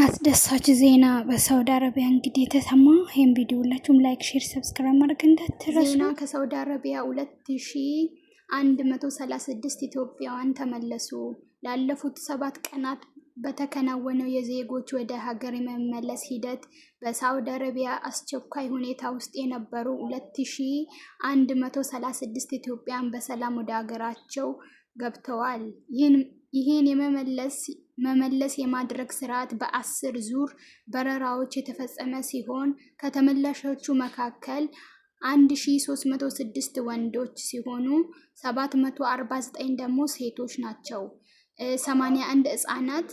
አስደሳች ዜና በሳውዲ አረቢያ እንግዲህ የተሰማ። ይሄን ቪዲዮ ሁላችሁም ላይክ፣ ሼር፣ ሰብስክራይብ ማድረግ እንዳትረሱ። ዜና ከሳውዲ አረቢያ 2136 ኢትዮጵያውያን ተመለሱ። ላለፉት 7 ቀናት በተከናወነው የዜጎች ወደ ሀገር የመመለስ ሂደት በሳውዲ አረቢያ አስቸኳይ ሁኔታ ውስጥ የነበሩ 2136 ኢትዮጵያውያን በሰላም ወደ ሀገራቸው ገብተዋል። ይህን መመለስ የማድረግ ስርዓት በ10 ዙር በረራዎች የተፈጸመ ሲሆን ከተመላሾቹ መካከል 1306 ወንዶች ሲሆኑ 749 ደግሞ ሴቶች ናቸው። 81 ህጻናት፣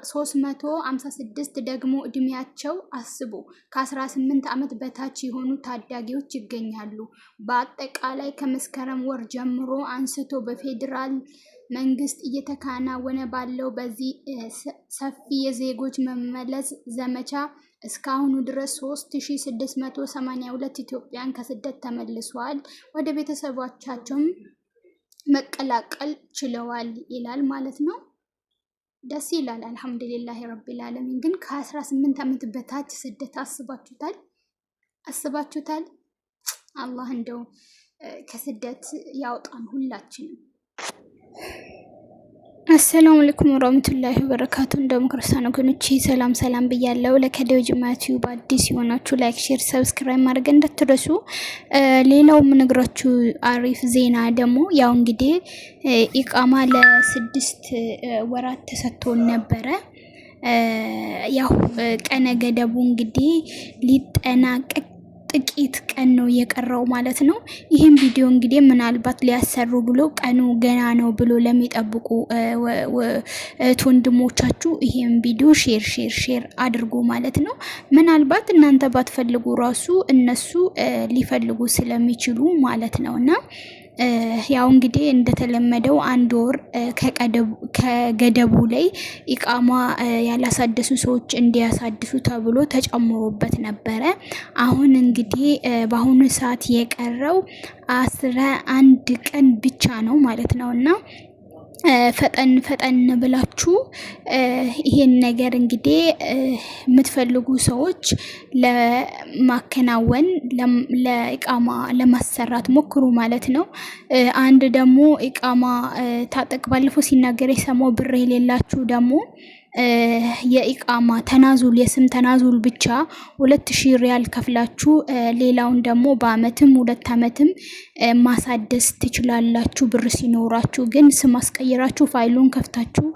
356 ደግሞ እድሜያቸው አስቡ ከ18 ዓመት በታች የሆኑ ታዳጊዎች ይገኛሉ። በአጠቃላይ ከመስከረም ወር ጀምሮ አንስቶ በፌዴራል መንግስት እየተከናወነ ባለው በዚህ ሰፊ የዜጎች መመለስ ዘመቻ እስካሁኑ ድረስ 3682 ኢትዮጵያውያን ከስደት ተመልሰዋል፣ ወደ ቤተሰቦቻቸውም መቀላቀል ችለዋል ይላል ማለት ነው። ደስ ይላል። አልሐምዱሊላህ ረቢል ዓለሚን። ግን ከ18 ዓመት በታች ስደት አስባችሁታል? አላህ እንደው ከስደት ያውጣን ሁላችንም። አሰላሙ አለይኩም ወራህመቱላሂ ወበረካቱ። እንደውም ክርስቲያን ወገኖቼ ሰላም ብያለሁ። ለከዲው ጅማቲው በአዲስ የሆናችሁ ላይክ፣ ሼር፣ ሰብስክራይብ ማድረግ እንዳትረሱ። ሌላው የምነግራችሁ አሪፍ ዜና ደግሞ ያው እንግዲህ ኢቃማ ለ6 ወራት ተሰጥቶን ነበረ። ያው ቀነ ገደቡ እንግዲህ ሊጠናቀቅ ጥቂት ቀን ነው የቀረው ማለት ነው። ይህም ቪዲዮ እንግዲህ ምናልባት ሊያሰሩ ብሎ ቀኑ ገና ነው ብሎ ለሚጠብቁ ወንድሞቻችሁ ይሄን ቪዲዮ ሼር አድርጉ ማለት ነው። ምናልባት እናንተ ባትፈልጉ ራሱ እነሱ ሊፈልጉ ስለሚችሉ ማለት ነውና ያው እንግዲህ እንደተለመደው 1 ወር ከገደቡ ላይ ኢቃማ ያላሳደሱ ሰዎች እንዲያሳድሱ ተብሎ ተጨምሮበት ነበረ። አሁን እንግዲህ በአሁኑ ሰዓት የቀረው 11 ቀን ብቻ ነው ማለት ነውና ፈጠን ብላችሁ ይሄን ነገር እንግዲህ የምትፈልጉ ሰዎች ለማከናወን ለኢቃማ ለማሰራት ሞክሩ ማለት ነው። አንድ ደግሞ ኢቃማ ታጠቅ ባለፈው ሲናገር የሰማው ብር የሌላችሁ ደግሞ የኢቃማ ተናዙል የስም ተናዙል ብቻ 2000 ሪያል ከፍላችሁ ሌላውን ደግሞ በአመትም 2 አመትም ማሳደስ ትችላላችሁ። ብር ሲኖራችሁ ግን ስም አስቀይራችሁ ፋይሉን ከፍታችሁ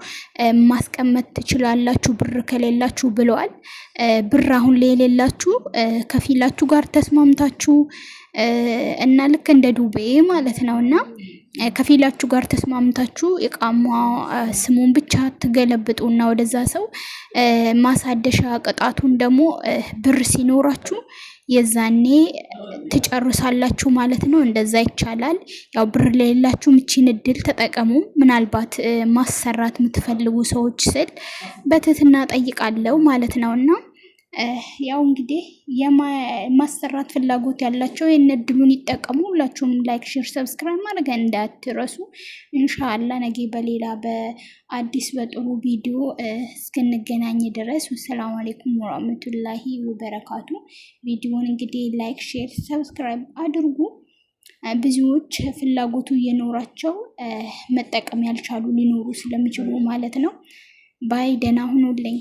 ማስቀመጥ ትችላላችሁ ብር ከሌላችሁ ብለዋል። ብር አሁን ላይ የሌላችሁ ከፊላችሁ ጋር ተስማምታችሁ እና ልክ እንደ ዱቤ ማለት ነውና ከፊላችሁ ጋር ተስማምታችሁ ኢቃማ ስሙን ብቻ ትገለብጡና ወደዛ ሰው ማሳደሻ ቅጣቱን ደግሞ ብር ሲኖራችሁ የዛኔ ትጨርሳላችሁ ማለት ነው። እንደዛ ይቻላል። ያው ብር ለሌላችሁ ምቺን እድል ተጠቀሙ። ምናልባት ማሰራት የምትፈልጉ ሰዎች ስል በትህትና ጠይቃለሁ ማለት ነውና ያው እንግዲህ የማሰራት ፍላጎት ያላቸው እድሉን ይጠቀሙ። ሁላችሁም ላይክ፣ ሼር፣ ሰብስክራይብ ማድረግ እንዳትረሱ። ኢንሻአላህ ነገ በሌላ በአዲስ በጥሩ ቪዲዮ እስክንገናኝ ድረስ ወሰላሙ አለይኩም ወራህመቱላሂ ወበረካቱ። ቪዲዮውን እንግዲህ ላይክ፣ ሼር፣ ሰብስክራይብ አድርጉ። ብዙዎች ፍላጎቱ እየኖራቸው መጠቀም ያልቻሉ ሊኖሩ ስለሚችሉ ማለት ነው። ባይ ደህና ሁኑልኝ።